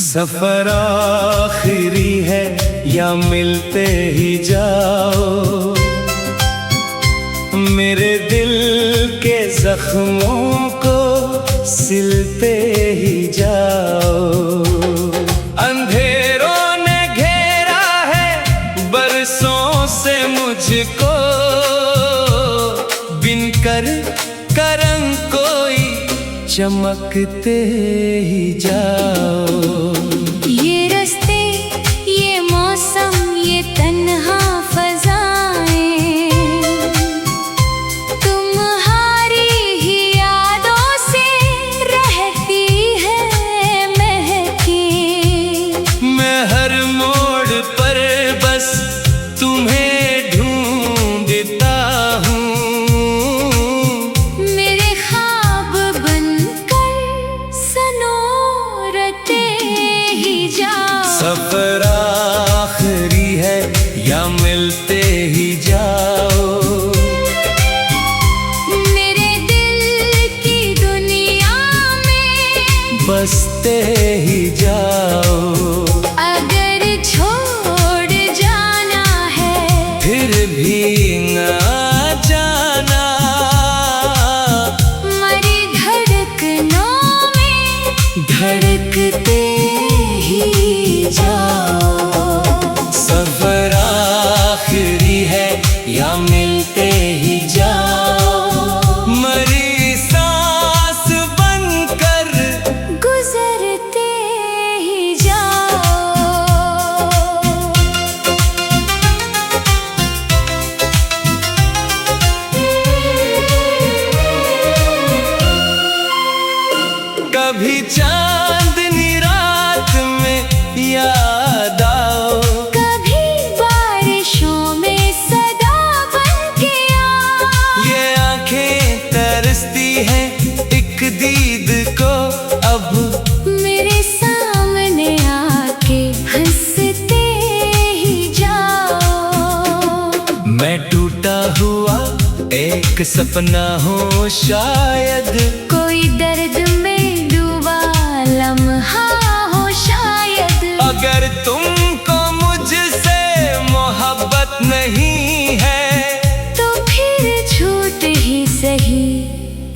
सफर आखिरी है या मिलते ही जाओ, मेरे दिल के जख्मों को सिलते ही जाओ। अंधेरों ने घेरा है बरसों से मुझको, बिन कर करम कोई चमकते ही जाओ। ये रास्ते, ये मौसम, ये तन्हा फज़ाएं, तुम्हारी ही यादों से रहती है महकी। मैं हर मोड़ पर बस तुम्हें ढूंढता हूँ, मेरे ख्वाब बनकर सनोरते ही जाओ। सफर आखिरी है या मिलते ही जाओ, मेरे दिल की दुनिया में बसते ही जाओ। अगर छोड़ जाना है फिर भी ना जाना, मरी धड़कनों में धड़कते ही जाओ। सफर आखिरी है या मिलते ही जाओ, मरी सांस बनकर गुजरते ही जाओ। कभी चांदनी रात में याद आओ, कभी बारिशों में सदा बनके आओ। ये आंखें तरसती हैं एक दीद को, अब मेरे सामने आके हंसते ही जाओ। मैं टूटा हुआ एक सपना हूँ शायद, कोई दर्द में डूबा लम्हा हो शायद। अगर तुमको मुझसे मोहब्बत नहीं है तो फिर झूठ ही सही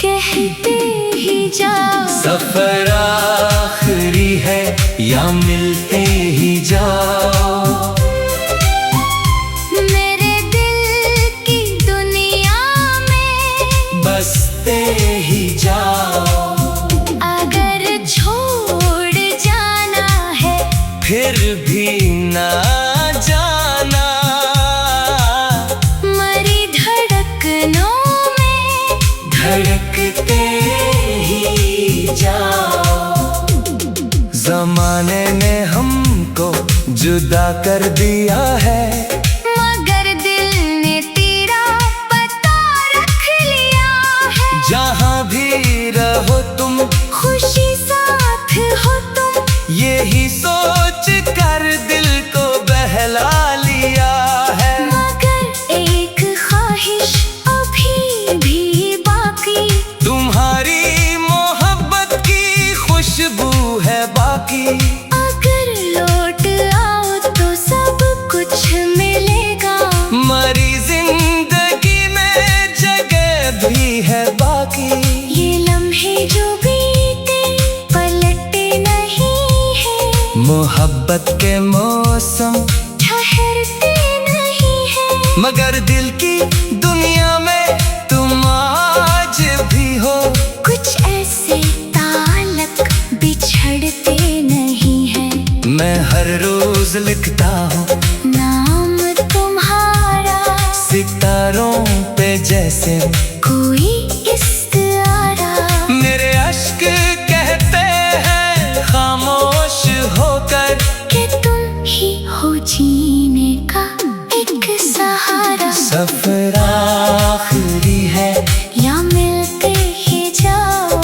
कहते ही जाओ। सफर आखिरी है या मिलते ही जाओ, मेरे दिल की दुनिया में बसते ही जाओ। अगर छोड़ जाना है फिर भी ना जाना, मरी धड़कनों में धड़कते ही जाओ। जमाने ने हमको जुदा कर दिया है, मगर दिल ने तेरा पता रख लिया है। जहाँ भी रहो तुम खुशी साथ हो तुम, यही सोच कर दिल को बहला लिया है। मगर एक ख्वाहिश अभी भी बाकी, तुम्हारी मोहब्बत की खुशबू है बाकी। अगर लौट आओ तो सब कुछ मिलेगा, मरी जिंदगी में जगह भी है बाकी। ये लम्हे जो बीते पलटते नहीं है, मोहब्बत के मौसम ठहरते नहीं है। मगर दिल की दुनिया में तुम आज भी हो, कुछ ऐसे ताल्लुक बिछड़ते नहीं है। मैं हर रोज लिखता हूँ नाम तुम्हारा सितारों पे जैसे कोई इस्तारा, मेरे अश्क कहते हैं खामोश होकर कि तुम ही हो जीने का एक सहारा। सफर आखिरी है या मिलते ही जाओ,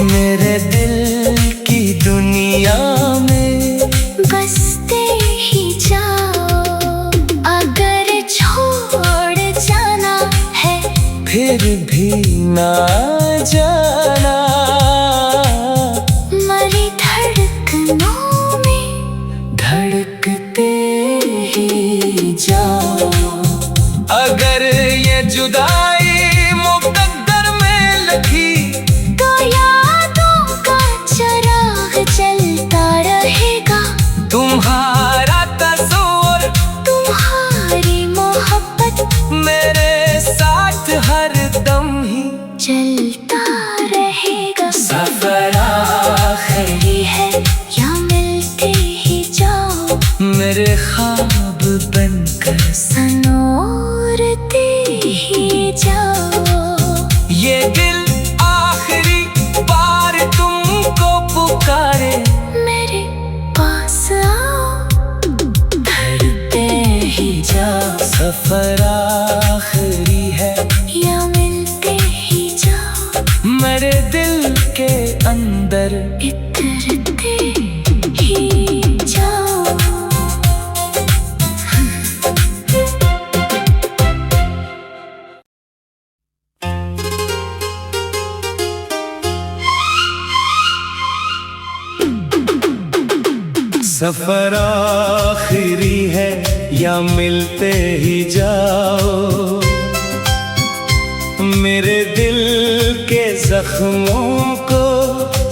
मेरे दिल की दुनिया में बसते ही जाओ। अगर छोड़ जाना है फिर भी ना जाना, मरी छोड़ते ही जाओ। ये दिल आखिरी बार तुमको पुकारे, मेरे पास आओ, धड़ते ही जाओ। सफर आखिरी है या मिलते ही जाओ। मेरे दिल के अंदर इतरते ही जाओ। सफर आखिरी है या मिलते ही जाओ। मेरे दिल के जख्मों को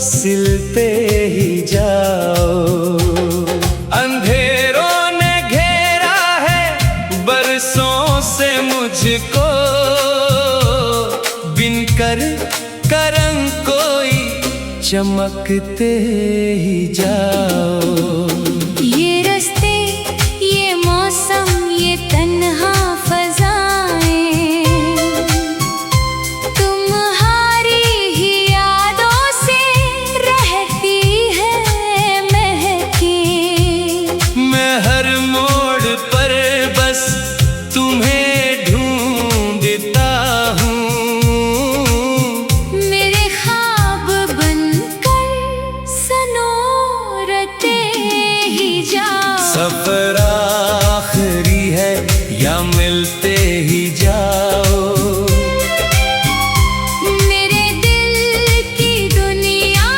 सिलते ही जाओ। अंधेरों ने घेरा है बरसों से मुझको, बिन कर करम कोई चमकते ही जाओ। ये रास्ते, ये मौसम, ये तन्हा फज़ाएं, तुम्हारी ही यादों से रहती है महकी। मैं हर मोड़ पर बस तुम्हें ढूंढता हूँ। मेरे ख्वाब बनकर सनोरते ही जाओ। सफर आखिरी है या मिलते ही जाओ। मेरे दिल की दुनिया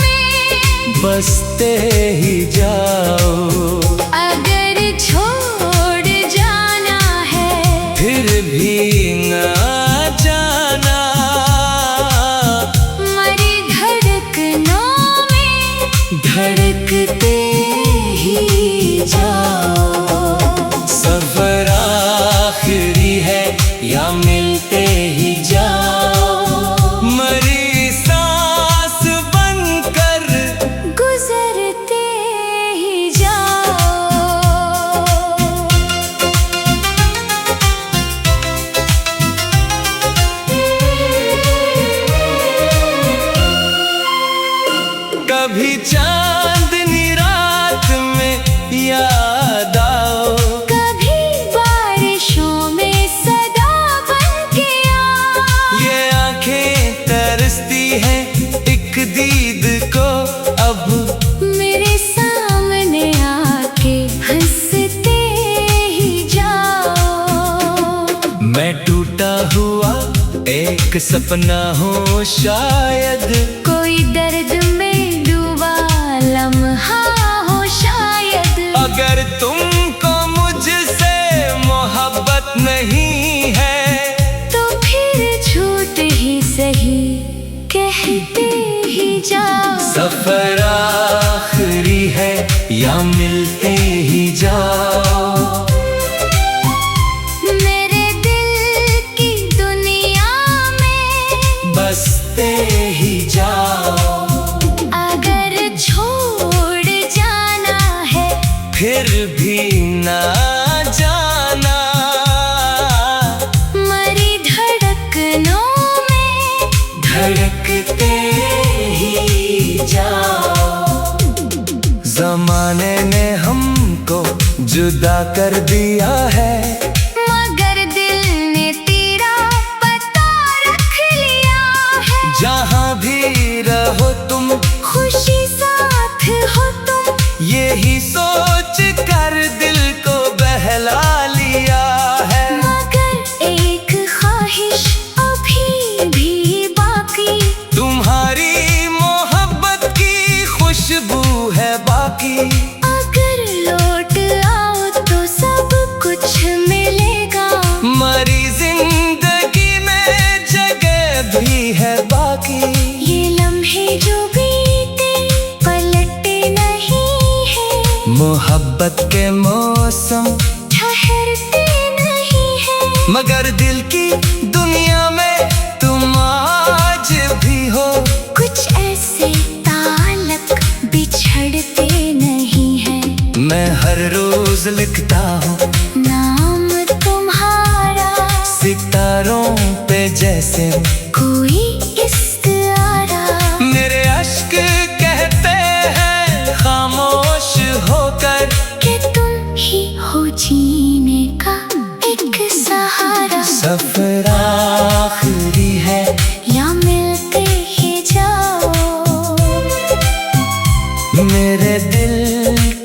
में बसते ही जाओ। अगर छोड़ जाना है फिर भी ना जाना। मरी धड़कनों में धड़कते ही जाओ। सफर आखिरी है या मिलते ही जाओ। मरी सांस बनकर गुजरते ही जाओ। कभी चांदनी रात में याद आओ। कभी बारिशों में सदा बनके आओ। ये आंखें तरसती हैं एक दीद को अब। मेरे सामने आके हंसते ही जाओ। मैं टूटा हुआ एक सपना हो शायद। कोई दर्द में डूबा लम्हा हो शायद। अगर तुमको मुझसे मोहब्बत नहीं है तो फिर झूठ ही सही कहते ही जाओ। सफर आखिरी है या मिलते ही जाओ। मेरे दिल की दुनिया में बसते ही जाओ। अगर छोड़ जाना है फिर भी ना जाना। मरी धड़कनों में धड़कते ही जाओ। जमाने ने हमको जुदा कर दिया है, मगर दिल ने तेरा पता रख लिया है। जहाँ भी रहो तुम खुशी साथ हो तुम, यही सोच कर दिल को बहला लिया है। मगर एक ख्वाहिश अभी भी बाकी, तुम्हारी मोहब्बत की खुशबू है बाकी। अगर लौट आओ तो सब कुछ मिलेगा। मरी जिंदगी में जगह भी है बाकी। ये लम्हे जो बीते पलटते नहीं है, मोहब्बत के मौसम ठहरते नहीं है। मगर दिल की दुनिया में तुम आज भी हो। कुछ ऐसे ताल्लुक बिछड़ते नहीं है। मैं हर रोज लिखता हूँ नाम तुम्हारा सफर आखिरी है या मिलते ही जाओ, मेरे दिल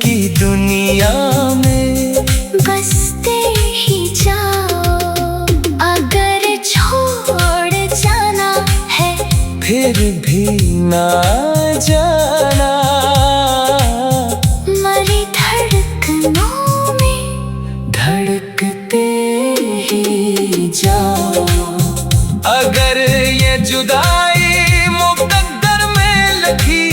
की दुनिया में बसते ही जाओ। अगर छोड़ जाना है फिर भी ना जाना, मरी धड़कनों में धड़कते ही जाओ। अगर ये जुदाई मुकद्दर में लिखी,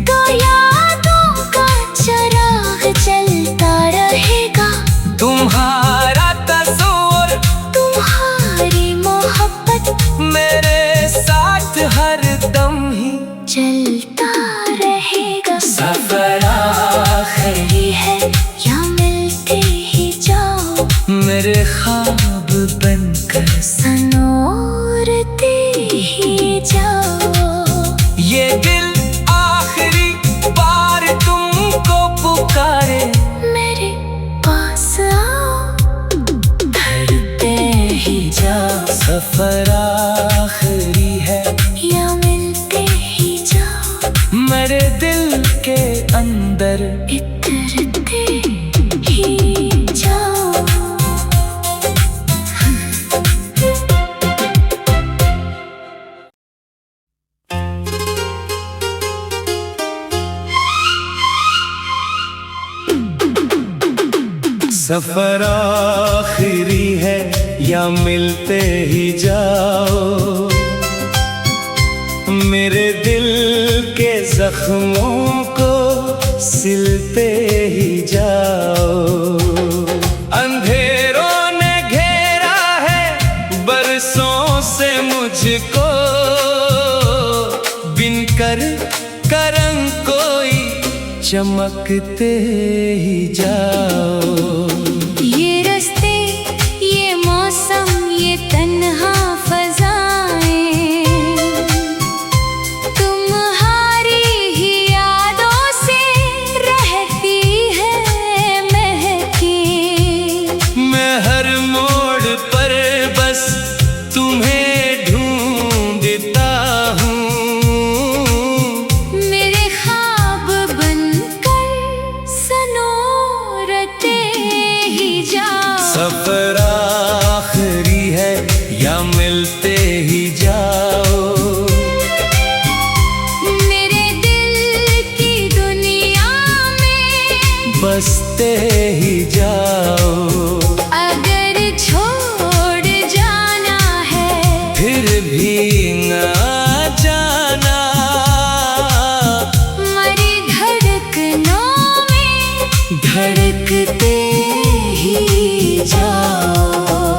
तो यादों का चराग जलता रहेगा। तुम्हारा तस्वीर, तुम्हारी मोहब्बत मेरे साथ हर दम ही चलता रहेगा। सफर आखिरी है या मिलते ही जाओ, मेरे ख्वाब बनकर सनोरते ही जाओ। ये दिल आखिरी बार तुमको पुकारे, मेरे पास आओ, धड़कते ही जाओ। सफर आखिरी है या मिलते ही जाओ, मेरे दिल के अंदर इतरते ही जाओ। सफर आखिरी है या मिलते ही जाओ, मेरे दिल के जख्मों को सिलते ही जाओ। अंधेरों ने घेरा है बरसों से मुझको, बिन कर करम कोई चमकते ही जाओ। ये रास्ते, ये मौसम, ये तन्हा फज़ाएं, तुम्हारी ही यादों से रहती है महकी। मैं हर मोड़ पर बस तुम्हें ढूंढता हूँ, मेरे ख्वाब बनकर सनोरते ही जाओ। सफर आखिरी है या मिलते ही जाओ, मेरे दिल की दुनिया में बसते ही जाओ। अगर छोड़ जाना है फिर भी ना जाना, मरी धड़कनों में धड़कते ही जाओ।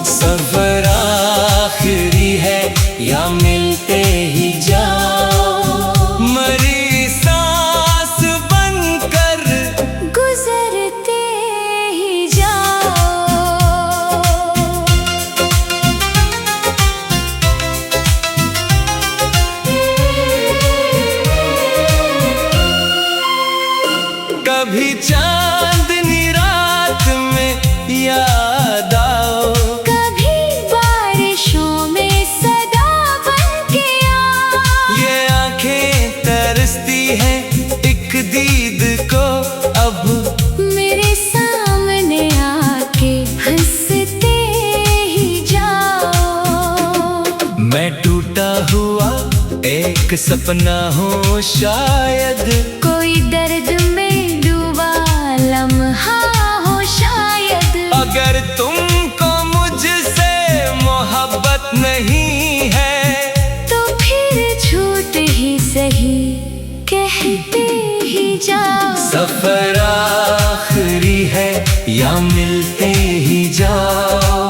सफर आखिरी है या मिलते ही जाओ, मरी सांस बनकर गुजरते ही जाओ। कभी चांदनी रात में याद आओ, कभी बारिशों में सदा बनके आओ। ये आंखें तरसती हैं एक दीद को, अब मेरे सामने आके हंसते ही जाओ। मैं टूटा हुआ एक सपना हो शायद, कोई दर्द में डूबा लम्हा हो शायद। अगर तुमको मुझसे मोहब्बत नहीं है, तो फिर झूठ ही सही कहते ही जाओ। सफर आखिरी है या मिलते ही जाओ,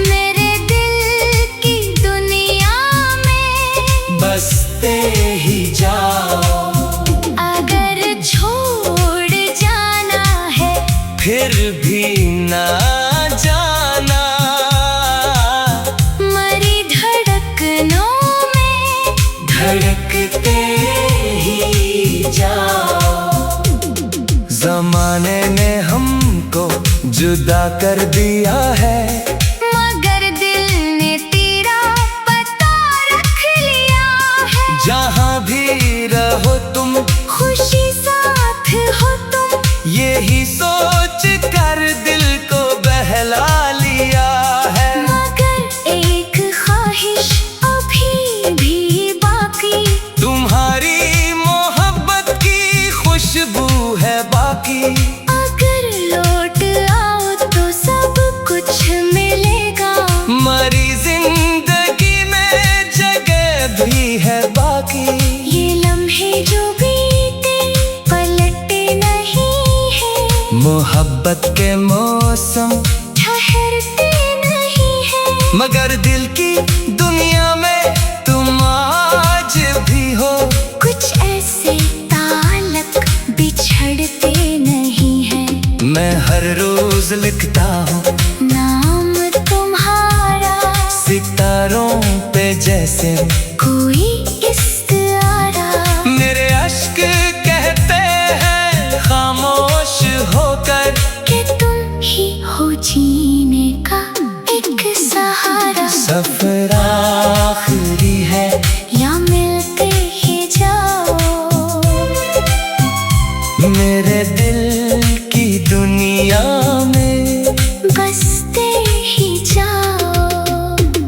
मेरे दिल की दुनिया में बसते ही जाओ। अगर छोड़ जाना है फिर भी ना जाना, मरी धड़कनों में धड़कते ही जाओ। जमाने ने हमको जुदा कर दिया है, मगर दिल ने तेरा पता रख लिया है। जहाँ भी रहो तुम, खुशी साथ हो तुम, यही सोच कर दिल को बहला लिया है। मगर एक ख्वाहिश अभी भी बाकी, तुम्हारी मोहब्बत की खुशबू है बाकी। अगर लौट आओ तो सब कुछ मिलेगा, मरी जिंदगी में जगह भी है बाकी। ये लम्हे जो बीते पलटते नहीं है, मोहब्बत के मौसम ठहरते नहीं है। मगर दिल की दुनिया में तुम आज भी हो। कुछ ऐसे ताल्लुक बिछड़ते नहीं है, मैं हर रोज लिखता हूँ नाम तुम्हारा, सितारों पे जैसे कोई इस्तारा। मेरे अश्क कहते हैं खामोश होकर, कि तुम ही हो जीने का एक सहारा। सफर आखिरी है या मिलते ही जाओ, मेरे दिल की दुनिया में बसते ही जाओ।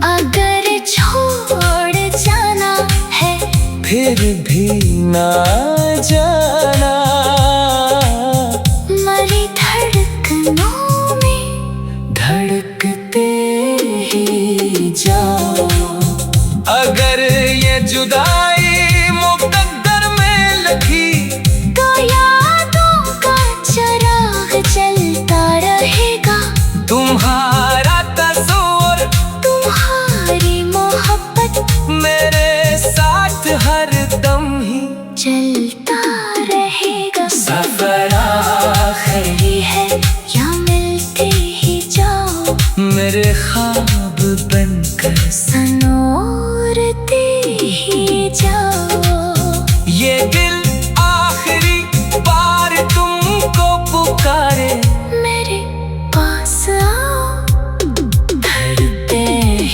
अगर छोड़ जाना है, फिर भी ना जाना। मरी धड़कनों में धड़कते ही जाओ। अगर ये जुदाई मुकद्दर में लिखी, तो यादों का चिराग जलता रहेगा। तुम्हारा तस्वीर, तुम्हारी मोहब्बत मेरे साथ हर दम ही चलता रहेगा। सफर आखिरी है या मिलते ही जाओ, मेरे ख्वाब बनकर सनोरते ही जाओ। ये दिल आखिरी बार तुमको पुकारे, मेरे पास आओ, धड़कते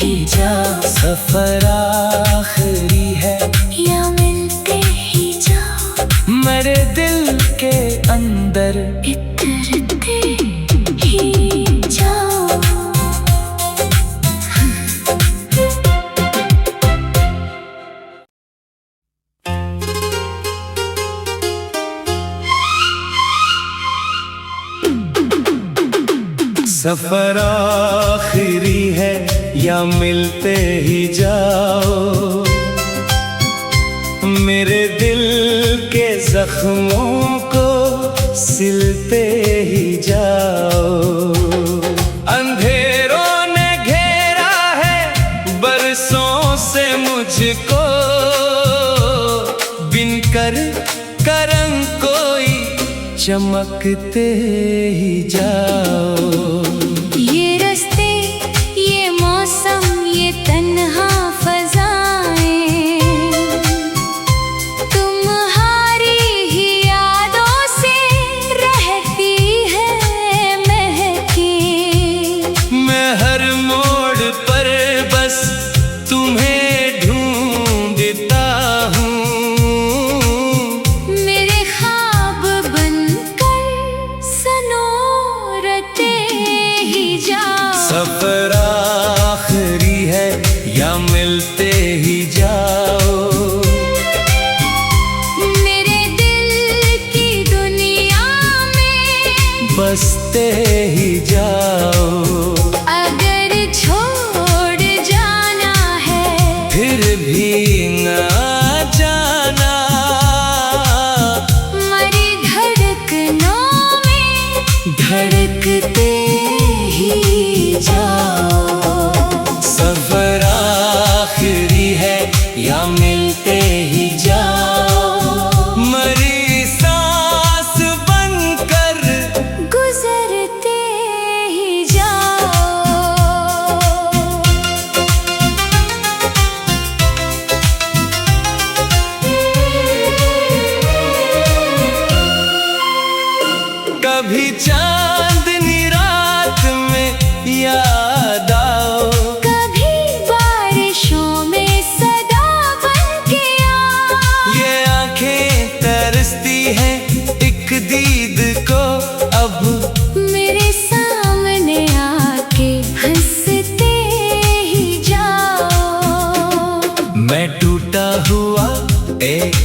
ही जाओ। सफर आखिरी है या मिलते ही जाओ, मेरे दिल के अंदर। इतरते ही जाओ। सफर आखिरी है या मिलते ही जाओ, मेरे दिल के जख्मों को सिलते ही जाओ। अंधेरों ने घेरा है बरसों से मुझको, बिन कर करम कोई चमकते ही जाओ। ये रास्ते, ये मौसम, ये तन्हा फज़ाएं, तुम्हारी ही यादों से रहती है महकी। मैं हर मोड़ पर बस तुम्हें ढूंढता हूँ, मेरे ख्वाब बनकर सनोरते ही जाओ। सफर आखिरी है या मिलते ही जाओ, मेरे दिल की दुनिया में बसते ही जाओ। अगर छोड़ जाना है, फिर भी ना जाना। मरी धड़कनों में धड़कते ही जाओ। सफर आखिरी है या मिलते ही जाओ, मरी सांस बनकर गुजरते ही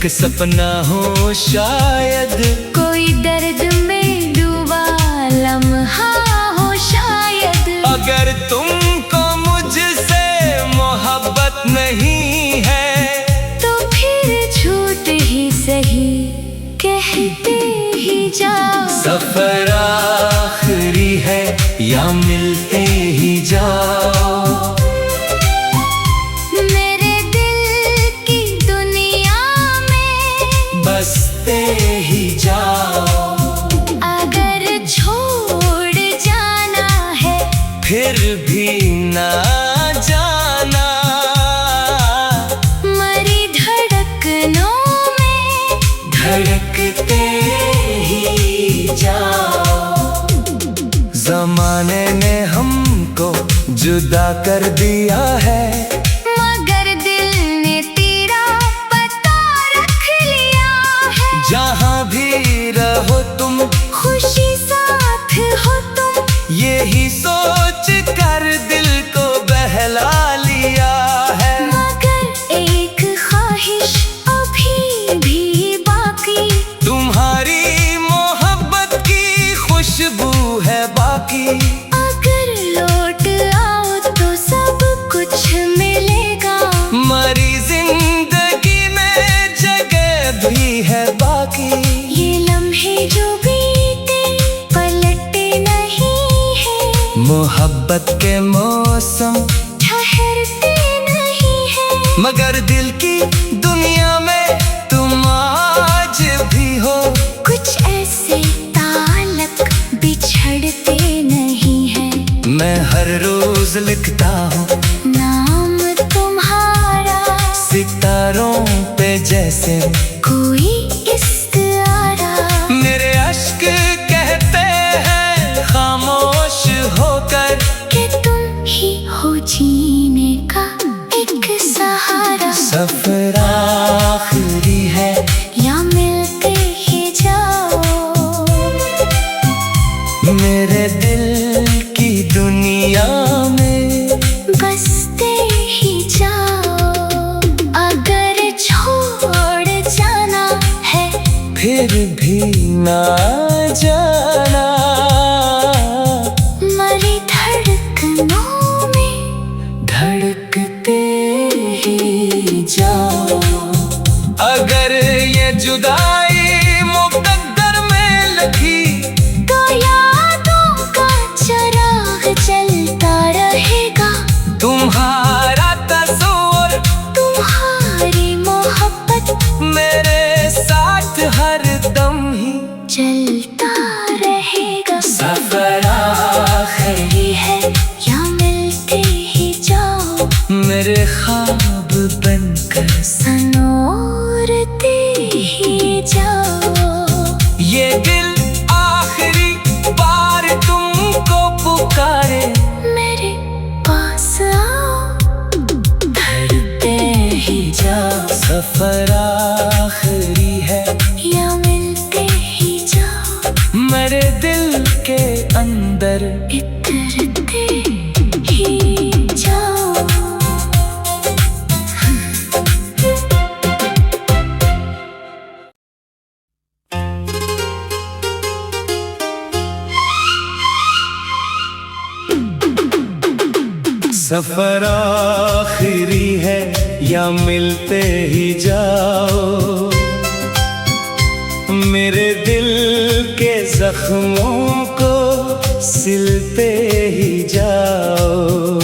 सपना हो शायद, कोई दर्द में डूबा लम्हा हो शायद। अगर तुमको मुझसे मोहब्बत नहीं है तो फिर झूठ ही सही कहते ही जाओ। सफर आखिरी है या मिलते ही जाओ। मेरे दिल की दुनिया में बसते ही जाओ। अगर छोड़ जाना है फिर भी ना जाना। मरी धड़कनों में धड़कते ही जाओ। ज़माने ने हमको जुदा कर दिया है, मगर दिल ने तेरा पता रख लिया है। जहाँ भी रहो तुम, खुशी साथ हो तुम, यही सोच कर दिल को बहला लिया है। मगर एक ख्वाहिश अभी भी बाकी, तुम्हारी मोहब्बत की खुशबू है बाकी। अगर लौट आओ तो सब कुछ मिलेगा। मरी जिंदगी में जगह भी है बाकी। ये लम्हे जो बीते पलटे नहीं है, मोहब्बत के मौसम ठहरते नहीं है। मगर दिल की दुनिया में तुम आज भी हो। कुछ ऐसे ताल्लुक बिछड़ते नहीं है। मैं हर रोज लिखता हूँ नाम तुम्हारा, सितारों पे जैसे कोई इस्तारा। मेरे अश्क कहते हैं खामोश होकर कि तुम ही हो जीने का एक सहारा। सफर आखिरी है या मिलते ही जाओ। मेरे दिल की दुनिया में बसते ही जाओ। अगर छोड़ जाना है फिर भी ना जाना। मरी धड़कनों में धड़कते ही जाओ। अगर ये जुदाई मुकद्दर में लिखी, तो यादों का चराग जलता रहेगा। तुम्हारा तस्वीर तुम्हारी मोहब्बत मेरे साथ हर दम ही चलता रहेगा। सफर आखिरी है या मिलते ही जाओ। मेरे ख्वाब बनकर सनोरते ही जाओ। ये दिल आखिरी बार तुमको पुकारे। मेरे पास आओ, धड़कते ही जाओ। सफर आखिरी है या मिलते ही जाओ। मेरे दिल के अंदर इतरते ही जाओ। सफर आखिरी है या मिलते ही जाओ। मेरे दिल के जख्मों को सिलते ही जाओ।